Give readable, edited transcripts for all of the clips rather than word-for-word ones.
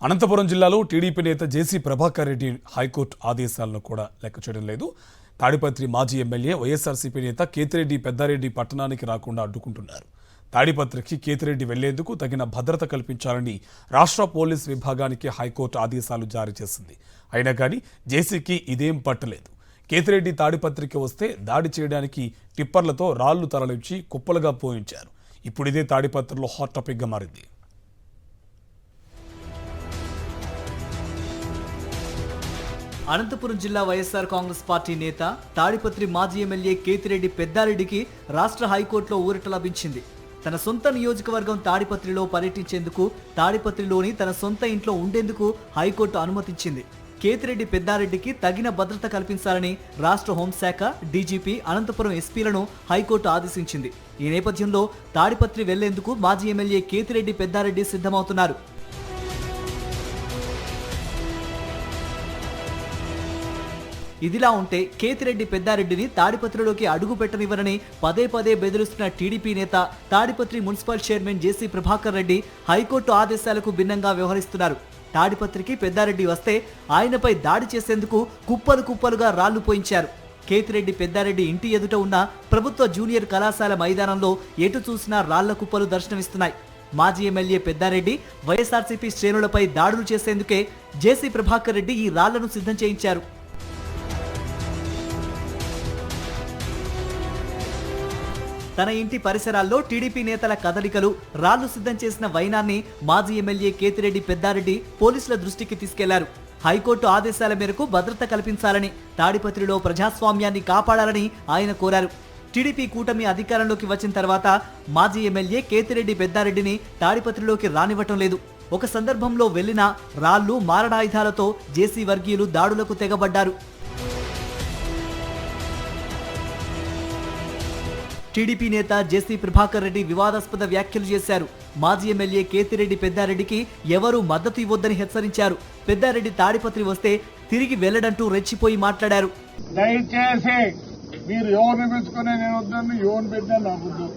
అనంతపురం జిల్లాలో టీడీపీ నేత జేసీ ప్రభాకర్ రెడ్డి హైకోర్టు ఆదేశాలను కూడా లెక్క చేయడం లేదు. తాడిపత్రి మాజీ ఎమ్మెల్యే వైఎస్ఆర్సీపీ నేత కేతిరెడ్డి పెద్దారెడ్డి పట్టణానికి రాకుండా అడ్డుకుంటున్నారు. తాడిపత్రికి కేతిరెడ్డి వెళ్లేందుకు తగిన భద్రత కల్పించాలని రాష్ట్ర పోలీస్ విభాగానికి హైకోర్టు ఆదేశాలు జారీ చేసింది. అయినా కానీ జేసీకి ఇదేం పట్టలేదు. కేతిరెడ్డి తాడిపత్రికి వస్తే దాడి చేయడానికి టిప్పర్లతో రాళ్లు తరలించి కుప్పలుగా పోయించారు. ఇప్పుడు ఇదే తాడిపత్రిలో హాట్ టాపిక్గా మారింది. అనంతపురం జిల్లా వైఎస్ఆర్ కాంగ్రెస్ పార్టీ నేత తాడిపత్రి మాజీ ఎమ్మెల్యే కేతిరెడ్డి పెద్దారెడ్డికి రాష్ట్ర హైకోర్టులో ఊరట లభించింది. తన సొంత నియోజకవర్గం తాడిపత్రిలో పర్యటించేందుకు తాడిపత్రిలోని తన సొంత ఇంట్లో ఉండేందుకు హైకోర్టు అనుమతించింది. కేతిరెడ్డి పెద్దారెడ్డికి తగిన భద్రత కల్పించాలని రాష్ట్ర హోంశాఖ, డీజీపీ, అనంతపురం ఎస్పీలను హైకోర్టు ఆదేశించింది. ఈ నేపథ్యంలో తాడిపత్రి వెళ్లేందుకు మాజీ ఎమ్మెల్యే కేతిరెడ్డి పెద్దారెడ్డి సిద్ధమవుతున్నారు. ఇదిలా ఉంటే కేతిరెడ్డి పెద్దారెడ్డిని తాడిపత్రిలోకి అడుగు పెట్టనివ్వరని పదే పదే బెదిరిస్తున్న టీడీపీ నేత తాడిపత్రి మున్సిపల్ చైర్మన్ జేసీ ప్రభాకర్ రెడ్డి హైకోర్టు ఆదేశాలకు భిన్నంగా వ్యవహరిస్తున్నారు. తాడిపత్రికి పెద్దారెడ్డి వస్తే ఆయనపై దాడి చేసేందుకు కుప్పలు కుప్పలుగా రాళ్లు పోయించారు. కేతిరెడ్డి పెద్దారెడ్డి ఇంటి ఎదుట ఉన్న ప్రభుత్వ జూనియర్ కళాశాల మైదానంలో ఎటు చూసినా రాళ్ల కుప్పలు దర్శనమిస్తున్నాయి. మాజీ ఎమ్మెల్యే పెద్దారెడ్డి వైఎస్ఆర్సీపీ శ్రేణులపై దాడులు చేసేందుకే జేసీ ప్రభాకర్ రెడ్డి ఈ రాళ్లను సిద్ధం చేయించారు. తన ఇంటి పరిసరాల్లో టీడీపీ నేతల కదలికలు, రాళ్లు సిద్ధం చేసిన వైనాన్ని మాజీ ఎమ్మెల్యే కేతిరెడ్డి పెద్దారెడ్డి పోలీసుల దృష్టికి తీసుకెళ్లారు. హైకోర్టు ఆదేశాల మేరకు భద్రత కల్పించాలని, తాడిపత్రిలో ప్రజాస్వామ్యాన్ని కాపాడాలని ఆయన కోరారు. టీడీపీ కూటమి అధికారంలోకి వచ్చిన తర్వాత మాజీ ఎమ్మెల్యే కేతిరెడ్డి పెద్దారెడ్డిని తాడిపత్రిలోకి రానివ్వటం లేదు. ఒక సందర్భంలో వెళ్లిన రాళ్లు, మారణాయుధాలతో జేసీ వర్గీయులు దాడులకు తెగబడ్డారు. టీడీపీ నేత జేసీ ప్రభాకర్ రెడ్డి వివాదాస్పద వ్యాఖ్యలు చేశారు. మాజీ ఎమ్మెల్యే కేతిరెడ్డి పెద్దారెడ్డికి ఎవరూ మద్దతు ఇవ్వొద్దని హెచ్చరించారు. పెద్దారెడ్డి తాడిపత్రి వస్తే తిరిగి వెళ్లడంటూ రెచ్చిపోయి మాట్లాడారు. దయచేసి మీరు ఎవరిని పిలుచుకునే నేను వద్దని, ఎవరిని పెట్టినా నాకు వద్దు.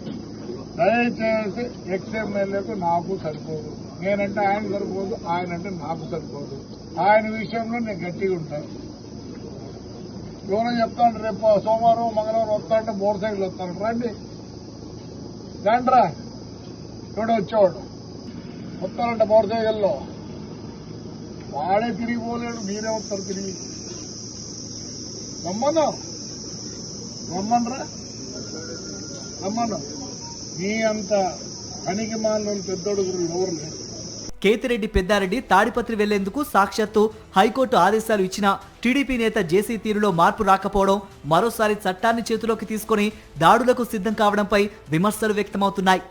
దయచేసి ఎక్స్ఎమ్మెల్యేకు నాకు సరిపోదు. నేనంటే ఆయన సరిపోదు, ఆయన అంటే నాకు సరిపోదు. ఆయన విషయంలో నేను గట్టిగా ఉంటాను. ఎవరో చెప్తాను రేపు సోమవారం, మంగళవారం వస్తానంటే మోటార్ సైకిల్ వస్తాను. రండి రండ్రా, ఎవడో వచ్చేవాడు వస్తానంటే మోటార్ సైకిల్లో వాడే తిరిగిపోలేడు, మీరే వస్తారు తిరిగి. రమ్మనరా మీ అంత పనికి మాలిన పెద్దోడు ఎవరు లేదు. కేతిరెడ్డి పెద్దారెడ్డి తాడిపత్రి వెళ్లేందుకు సాక్షాత్తు హైకోర్టు ఆదేశాలు ఇచ్చినా టీడీపీ నేత జేసీ తీరులో మార్పు రాకపోవడం, మరోసారి చట్టాన్ని చేతిలోకి తీసుకుని దాడులకు సిద్ధం కావడంపై విమర్శలు వ్యక్తమవుతున్నాయి.